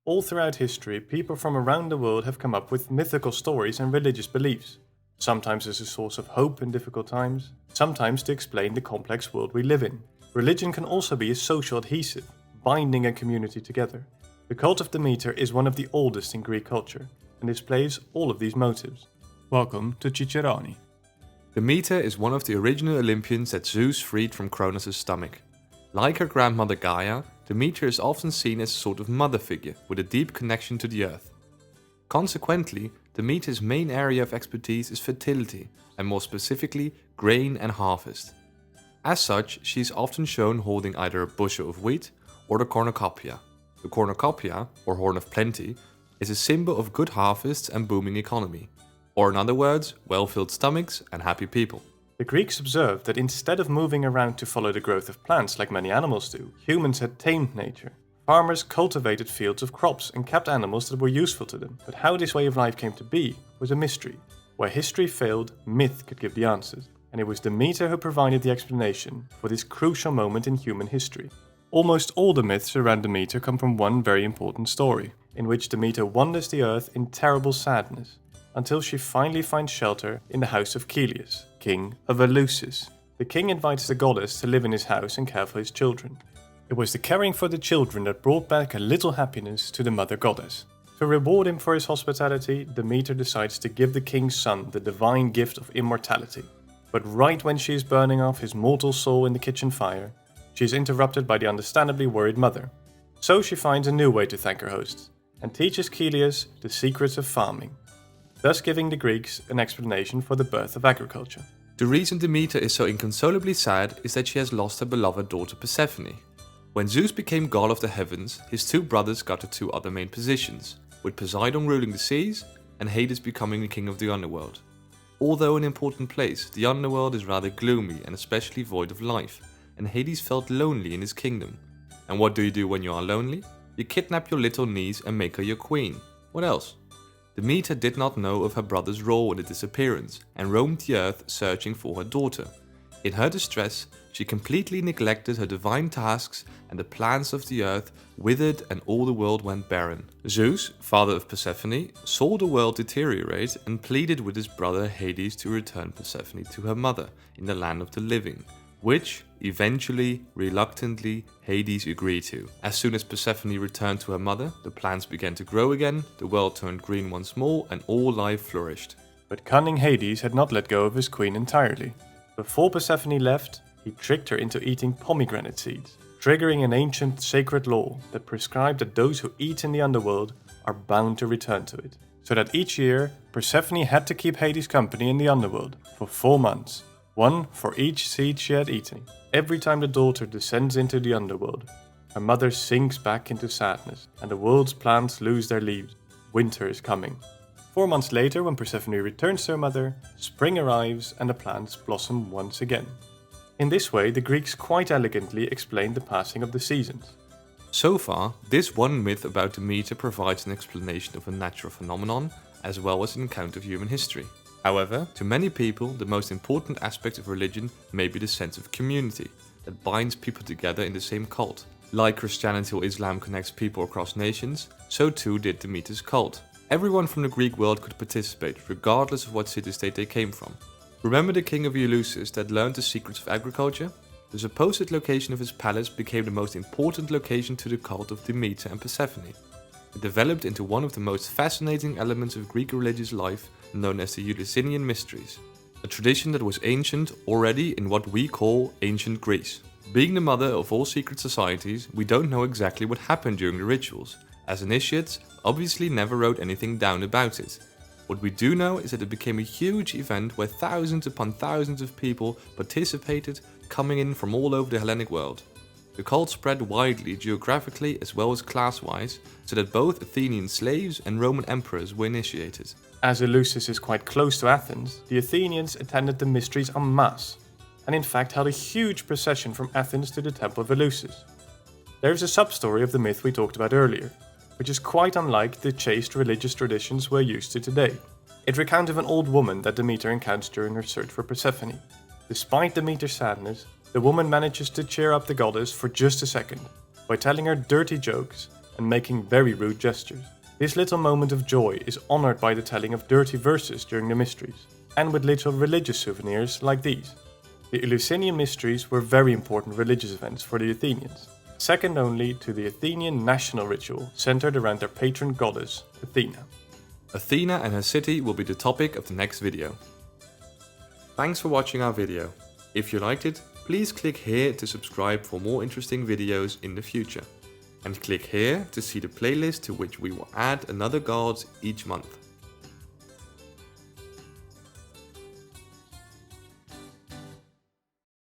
All throughout history, people from around the world have come up with mythical stories and religious beliefs, sometimes as a source of hope in difficult times, sometimes to explain the complex world we live in. Religion can also be a social adhesive, binding a community together. The cult of Demeter is one of the oldest in Greek culture, and displays all of these motives. Welcome to Ciceroni. Demeter is one of the original Olympians that Zeus freed from Cronus' stomach. Like her grandmother Gaia, Demeter is often seen as a sort of mother figure with a deep connection to the earth. Consequently, Demeter's main area of expertise is fertility, and more specifically, grain and harvest. As such, she is often shown holding either a bushel of wheat or the cornucopia. The cornucopia, or horn of plenty, is a symbol of good harvests and booming economy. Or in other words, well-filled stomachs and happy people. The Greeks observed that instead of moving around to follow the growth of plants like many animals do, humans had tamed nature. Farmers cultivated fields of crops and kept animals that were useful to them, but how this way of life came to be was a mystery. Where history failed, myth could give the answers, and it was Demeter who provided the explanation for this crucial moment in human history. Almost all the myths around Demeter come from one very important story, in which Demeter wanders the earth in terrible sadness, until she finally finds shelter in the house of Helios, king of Eleusis. The king invites the goddess to live in his house and care for his children. It was the caring for the children that brought back a little happiness to the mother goddess. To reward him for his hospitality, Demeter decides to give the king's son the divine gift of immortality. But right when she is burning off his mortal soul in the kitchen fire, she is interrupted by the understandably worried mother. So she finds a new way to thank her hosts, and teaches Helios the secrets of farming, thus giving the Greeks an explanation for the birth of agriculture. The reason Demeter is so inconsolably sad is that she has lost her beloved daughter Persephone. When Zeus became god of the heavens, his two brothers got the two other main positions, with Poseidon ruling the seas and Hades becoming the king of the underworld. Although an important place, the underworld is rather gloomy and especially void of life, and Hades felt lonely in his kingdom. And what do you do when you are lonely? You kidnap your little niece and make her your queen. What else? Demeter did not know of her brother's role in the disappearance and roamed the earth searching for her daughter. In her distress, she completely neglected her divine tasks, and the plants of the earth withered and all the world went barren. Zeus, father of Persephone, saw the world deteriorate and pleaded with his brother Hades to return Persephone to her mother in the land of the living, which, eventually, reluctantly, Hades agreed to. As soon as Persephone returned to her mother, the plants began to grow again, the world turned green once more, and all life flourished. But cunning Hades had not let go of his queen entirely. Before Persephone left, he tricked her into eating pomegranate seeds, triggering an ancient sacred law that prescribed that those who eat in the underworld are bound to return to it. So that each year, Persephone had to keep Hades company in the underworld for 4 months. One for each seed she had eaten. Every time the daughter descends into the underworld, her mother sinks back into sadness, and the world's plants lose their leaves. Winter is coming. 4 months later, when Persephone returns to her mother, spring arrives and the plants blossom once again. In this way, the Greeks quite elegantly explained the passing of the seasons. So far, this one myth about Demeter provides an explanation of a natural phenomenon, as well as an account of human history. However, to many people, the most important aspect of religion may be the sense of community that binds people together in the same cult. Like Christianity or Islam connects people across nations, so too did Demeter's cult. Everyone from the Greek world could participate, regardless of what city-state they came from. Remember the king of Eleusis that learned the secrets of agriculture? The supposed location of his palace became the most important location to the cult of Demeter and Persephone. It developed into one of the most fascinating elements of Greek religious life, known as the Eleusinian mysteries, a tradition that was ancient already in what we call ancient Greece. Being the mother of all secret societies, we don't know exactly what happened during the rituals, as initiates obviously never wrote anything down about it. What we do know is that it became a huge event where thousands upon thousands of people participated, coming in from all over the Hellenic world. The cult spread widely geographically as well as class-wise, so that both Athenian slaves and Roman emperors were initiated. As Eleusis is quite close to Athens, the Athenians attended the mysteries en masse, and in fact held a huge procession from Athens to the temple of Eleusis. There is a sub-story of the myth we talked about earlier, which is quite unlike the chaste religious traditions we're used to today. It recounts of an old woman that Demeter encounters during her search for Persephone. Despite Demeter's sadness, the woman manages to cheer up the goddess for just a second by telling her dirty jokes and making very rude gestures. This little moment of joy is honoured by the telling of dirty verses during the mysteries, and with little religious souvenirs like these. The Eleusinian mysteries were very important religious events for the Athenians, second only to the Athenian national ritual centered around their patron goddess, Athena. Athena and her city will be the topic of the next video. Thanks for watching our video. If you liked it, please click here to subscribe for more interesting videos in the future. And click here to see the playlist to which we will add another gods each month.